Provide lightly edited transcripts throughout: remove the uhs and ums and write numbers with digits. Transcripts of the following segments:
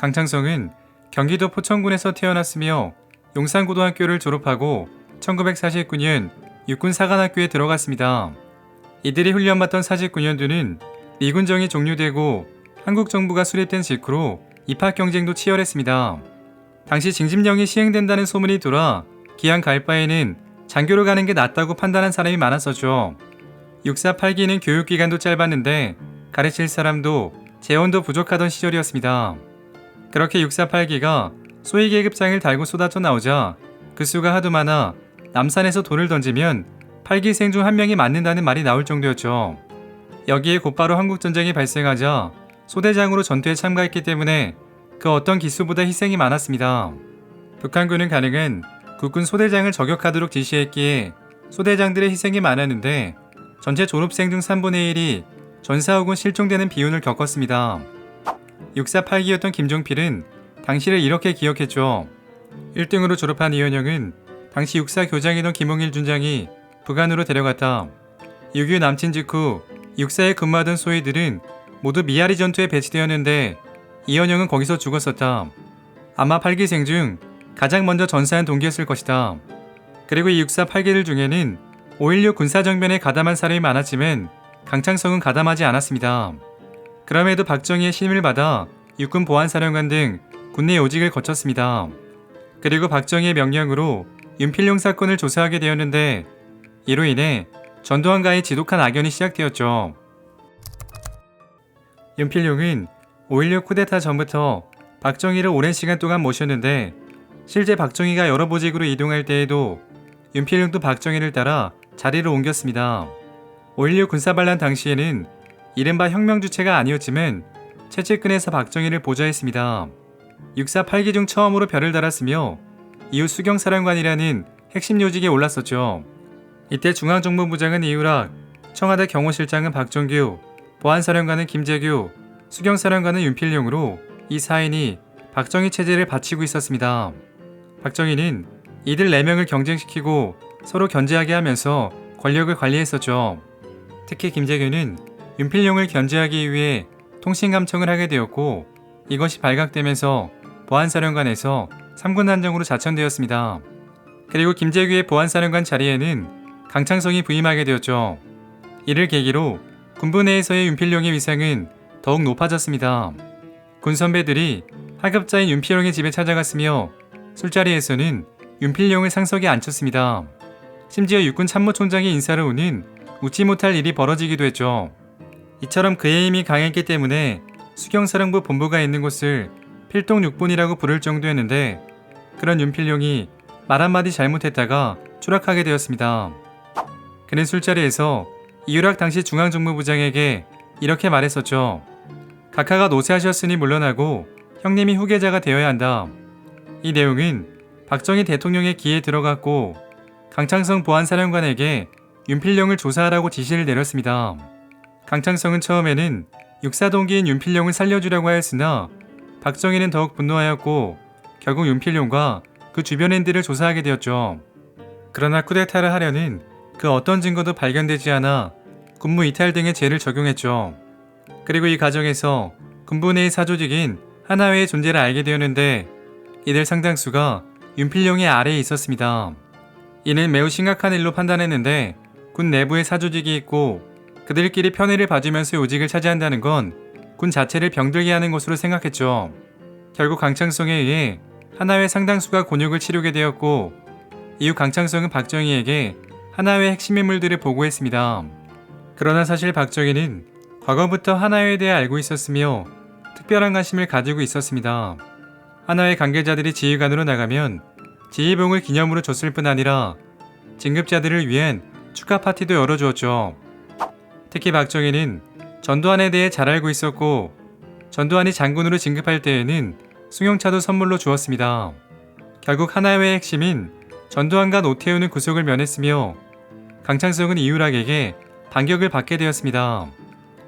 강창성은 경기도 포천군에서 태어났으며 용산고등학교를 졸업하고 1949년 육군사관학교에 들어갔습니다. 이들이 훈련받던 49년도는 미군정이 종료되고 한국 정부가 수립된 직후로 입학 경쟁도 치열했습니다. 당시 징집령이 시행된다는 소문이 돌아 기왕 갈 바에는 장교로 가는 게 낫다고 판단한 사람이 많았었죠. 육사 8기는 교육기간도 짧았는데 가르칠 사람도 재원도 부족하던 시절이었습니다. 그렇게 육사 8기가 소위 계급장을 달고 쏟아져 나오자 그 수가 하도 많아 남산에서 돌을 던지면 8기생 중 한 명이 맞는다는 말이 나올 정도였죠. 여기에 곧바로 한국전쟁이 발생하자 소대장으로 전투에 참가했기 때문에 그 어떤 기수보다 희생이 많았습니다. 북한군은 가능한 국군 소대장을 저격하도록 지시했기에 소대장들의 희생이 많았는데 전체 졸업생 중 3분의 1이 전사 혹은 실종되는 비운을 겪었습니다. 육사 8기였던 김종필은 당시를 이렇게 기억했죠. 1등으로 졸업한 이현영은 당시 육사 교장이던 김홍일 준장이 북한으로 데려갔다. 6.25 남친 직후 육사에 근무하던 소위들은 모두 미아리 전투에 배치되었는데 이현영은 거기서 죽었었다. 아마 8기생 중 가장 먼저 전사한 동기였을 것이다. 그리고 이 육사 8기들 중에는 5.16 군사정변에 가담한 사람이 많았지만 강창성은 가담하지 않았습니다. 그럼에도 박정희의 신임을 받아 육군 보안사령관 등 군내 요직을 거쳤습니다. 그리고 박정희의 명령으로 윤필용 사건을 조사하게 되었는데 이로 인해 전두환과의 지독한 악연이 시작되었죠. 윤필용은 5.16 쿠데타 전부터 박정희를 오랜 시간 동안 모셨는데 실제 박정희가 여러 보직으로 이동할 때에도 윤필용도 박정희를 따라 자리를 옮겼습니다. 5.16 군사반란 당시에는 이른바 혁명 주체가 아니었지만 채찍근에서 박정희를 보좌했습니다. 육사 8기 중 처음으로 별을 달았으며 이후 수경사령관이라는 핵심 요직에 올랐었죠. 이때 중앙정보부장은 이유락, 청와대 경호실장은 박정규, 보안사령관은 김재규, 수경사령관은 윤필용으로 이 4인이 박정희 체제를 바치고 있었습니다. 박정희는 이들 4명을 경쟁시키고 서로 견제하게 하면서 권력을 관리했었죠. 특히 김재규는 윤필용을 견제하기 위해 통신감청을 하게 되었고 이것이 발각되면서 보안사령관에서 3군 단정으로 자천되었습니다. 그리고 김재규의 보안사령관 자리에는 강창성이 부임하게 되었죠. 이를 계기로 군부 내에서의 윤필용의 위상은 더욱 높아졌습니다. 군 선배들이 하급자인 윤필용의 집에 찾아갔으며 술자리에서는 윤필용을 상석에 앉혔습니다. 심지어 육군 참모총장의 인사를 오는 웃지 못할 일이 벌어지기도 했죠. 이처럼 그의 힘이 강했기 때문에 수경사령부 본부가 있는 곳을 필동6본이라고 부를 정도였는데 그런 윤필용이 말 한마디 잘못했다가 추락하게 되었습니다. 그는 술자리에서 이유락 당시 중앙정무부장에게 이렇게 말했었죠. 각하가 노쇠하셨으니 물러나고 형님이 후계자가 되어야 한다. 이 내용은 박정희 대통령의 귀에 들어갔고 강창성 보안사령관에게 윤필용을 조사하라고 지시를 내렸습니다. 강창성은 처음에는 육사동기인 윤필용을 살려주려고 하였으나 박정희는 더욱 분노하였고 결국 윤필용과 그 주변인들을 조사하게 되었죠. 그러나 쿠데타를 하려는 그 어떤 증거도 발견되지 않아 군무 이탈 등의 죄를 적용했죠. 그리고 이 과정에서 군부 내의 사조직인 하나회의 존재를 알게 되었는데 이들 상당수가 윤필용의 아래에 있었습니다. 이는 매우 심각한 일로 판단했는데 군 내부에 사조직이 있고 그들끼리 편의를 봐주면서 요직을 차지한다는 건 군 자체를 병들게 하는 것으로 생각했죠. 결국 강창성에 의해 하나회 상당수가 곤욕을 치르게 되었고 이후 강창성은 박정희에게 하나회 핵심 인물들을 보고했습니다. 그러나 사실 박정희는 과거부터 하나회에 대해 알고 있었으며 특별한 관심을 가지고 있었습니다. 하나회 관계자들이 지휘관으로 나가면 지휘봉을 기념으로 줬을 뿐 아니라 진급자들을 위한 축하 파티도 열어주었죠. 특히 박정희는 전두환에 대해 잘 알고 있었고 전두환이 장군으로 진급할 때에는 승용차도 선물로 주었습니다. 결국 하나회의 핵심인 전두환과 노태우는 구속을 면했으며 강창성은 이유락에게 반격을 받게 되었습니다.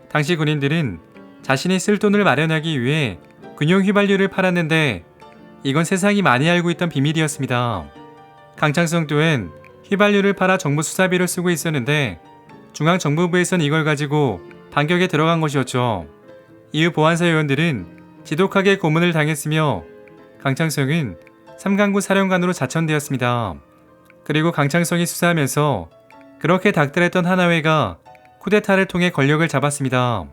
당시 군인들은 자신이 쓸 돈을 마련하기 위해 군용 휘발유를 팔았는데 이건 세상이 많이 알고 있던 비밀이었습니다. 강창성 또한 휘발유를 팔아 정부 수사비를 쓰고 있었는데 중앙정부부에선 이걸 가지고 반격에 들어간 것이었죠. 이후 보안사 요원들은 지독하게 고문을 당했으며 강창성은 삼강구 사령관으로 자천되었습니다. 그리고 강창성이 수사하면서 그렇게 닥달했던 하나회가 쿠데타를 통해 권력을 잡았습니다.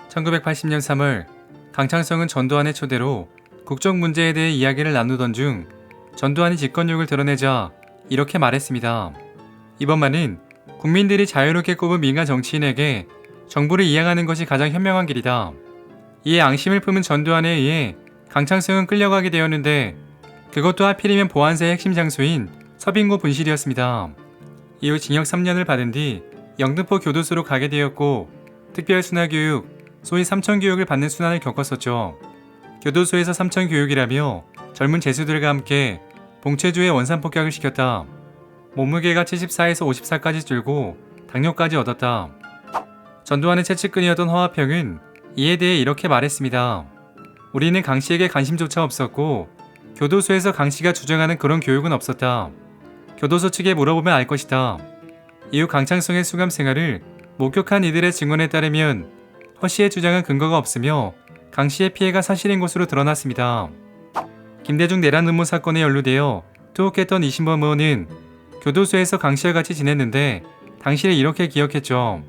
1980년 3월 강창성은 전두환의 초대로 국정 문제에 대해 이야기를 나누던 중 전두환이 집권력을 드러내자 이렇게 말했습니다. 이번만은 국민들이 자유롭게 꼽은 민간 정치인에게 정부를 이양하는 것이 가장 현명한 길이다. 이에 앙심을 품은 전두환에 의해 강창성은 끌려가게 되었는데 그것도 하필이면 보안사의 핵심 장소인 서빙고 분실이었습니다. 이후 징역 3년을 받은 뒤 영등포 교도소로 가게 되었고 특별순화교육, 소위 삼천교육을 받는 순환을 겪었었죠. 교도소에서 삼천교육이라며 젊은 죄수들과 함께 봉체주의 원산폭격을 시켰다. 몸무게가 74에서 54까지 줄고 당뇨까지 얻었다. 전두환의 최측근이었던 허화평은 이에 대해 이렇게 말했습니다. 우리는 강씨에게 관심조차 없었고 교도소에서 강씨가 주장하는 그런 교육은 없었다. 교도소 측에 물어보면 알 것이다. 이후 강창성의 수감 생활을 목격한 이들의 증언에 따르면 허씨의 주장은 근거가 없으며 강씨의 피해가 사실인 것으로 드러났습니다. 김대중 내란 음모 사건에 연루되어 투옥했던 이신범 의원은 교도소에서 강씨와 같이 지냈는데 당시를 이렇게 기억했죠.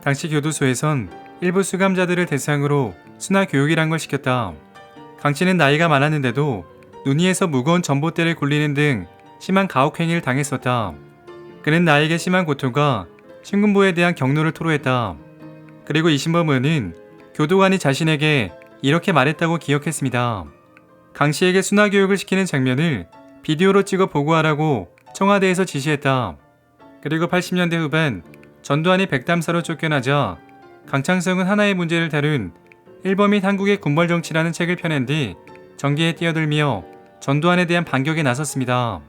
당시 교도소에선 일부 수감자들을 대상으로 순화 교육이란 걸 시켰다. 강씨는 나이가 많았는데도 눈이에서 무거운 전봇대를 굴리는 등 심한 가혹행위를 당했었다. 그는 나에게 심한 고통과 신군부에 대한 격노를 토로했다. 그리고 이신범 의원은 교도관이 자신에게 이렇게 말했다고 기억했습니다. 강씨에게 순화교육을 시키는 장면을 비디오로 찍어 보고하라고 청와대에서 지시했다. 그리고 80년대 후반 전두환이 백담사로 쫓겨나자 강창성은 하나의 문제를 다룬 일본 및 한국의 군벌 정치라는 책을 펴낸 뒤 전기에 뛰어들며 전두환에 대한 반격에 나섰습니다.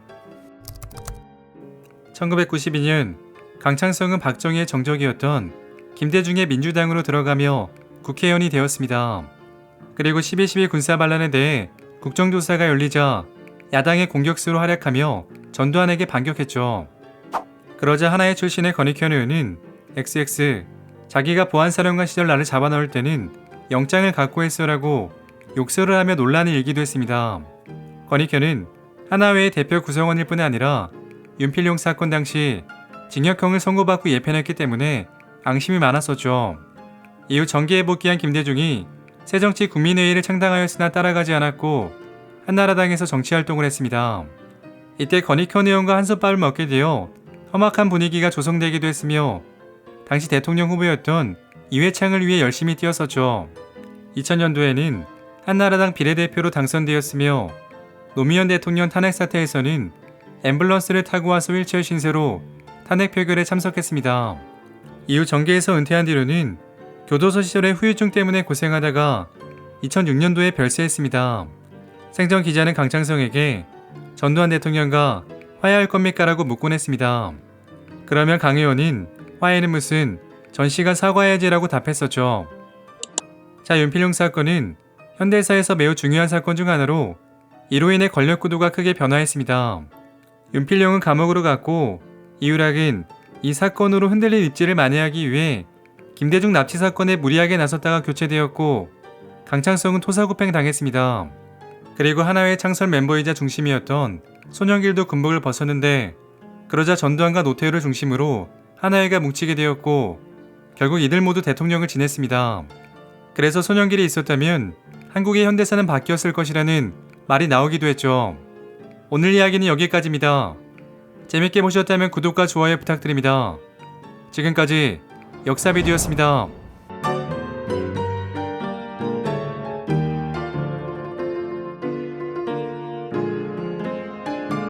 1992년 강창성은 박정희의 정적이었던 김대중의 민주당으로 들어가며 국회의원이 되었습니다. 그리고 12.12 군사반란에 대해 국정조사가 열리자 야당의 공격수로 활약하며 전두환에게 반격했죠. 그러자 하나의 출신의 권익현 의원은 XX 자기가 보안사령관 시절 나를 잡아넣을 때는 영장을 갖고 했어라고 욕설을 하며 논란이 일기도 했습니다. 권익현은 하나회의 대표 구성원일 뿐 아니라 윤필용 사건 당시 징역형을 선고받고 예편했기 때문에 앙심이 많았었죠. 이후 정계에 복귀한 김대중이 새정치국민회의를 창당하였으나 따라가지 않았고 한나라당에서 정치활동을 했습니다. 이때 권익현 의원과 한솥밥을 먹게 되어 험악한 분위기가 조성되기도 했으며 당시 대통령 후보였던 이회창을 위해 열심히 뛰었었죠. 2000년도에는 한나라당 비례대표로 당선되었으며 노무현 대통령 탄핵 사태에서는 앰뷸런스를 타고 와서 휠체어 신세로 탄핵 표결에 참석했습니다. 이후 정계에서 은퇴한 뒤로는 교도소 시절의 후유증 때문에 고생하다가 2006년도에 별세했습니다. 생전 기자는 강창성에게 전두환 대통령과 화해할 겁니까? 라고 묻곤 했습니다. 그러면 강 의원은 화해는 무슨 전씨가 사과해야지라고 답했었죠. 자, 윤필용 사건은 현대사에서 매우 중요한 사건 중 하나로 이로 인해 권력 구도가 크게 변화했습니다. 윤필용은 감옥으로 갔고 이유락은 이 사건으로 흔들린 입지를 만회하기 위해 김대중 납치 사건에 무리하게 나섰다가 교체되었고 강창성은 토사구팽 당했습니다. 그리고 하나회 창설 멤버이자 중심이었던 손영길도 군복을 벗었는데 그러자 전두환과 노태우를 중심으로 하나회가 뭉치게 되었고 결국 이들 모두 대통령을 지냈습니다. 그래서 손영길이 있었다면 한국의 현대사는 바뀌었을 것이라는 말이 나오기도 했죠. 오늘 이야기는 여기까지입니다. 재밌게 보셨다면 구독과 좋아요 부탁드립니다. 지금까지 역사비디오였습니다.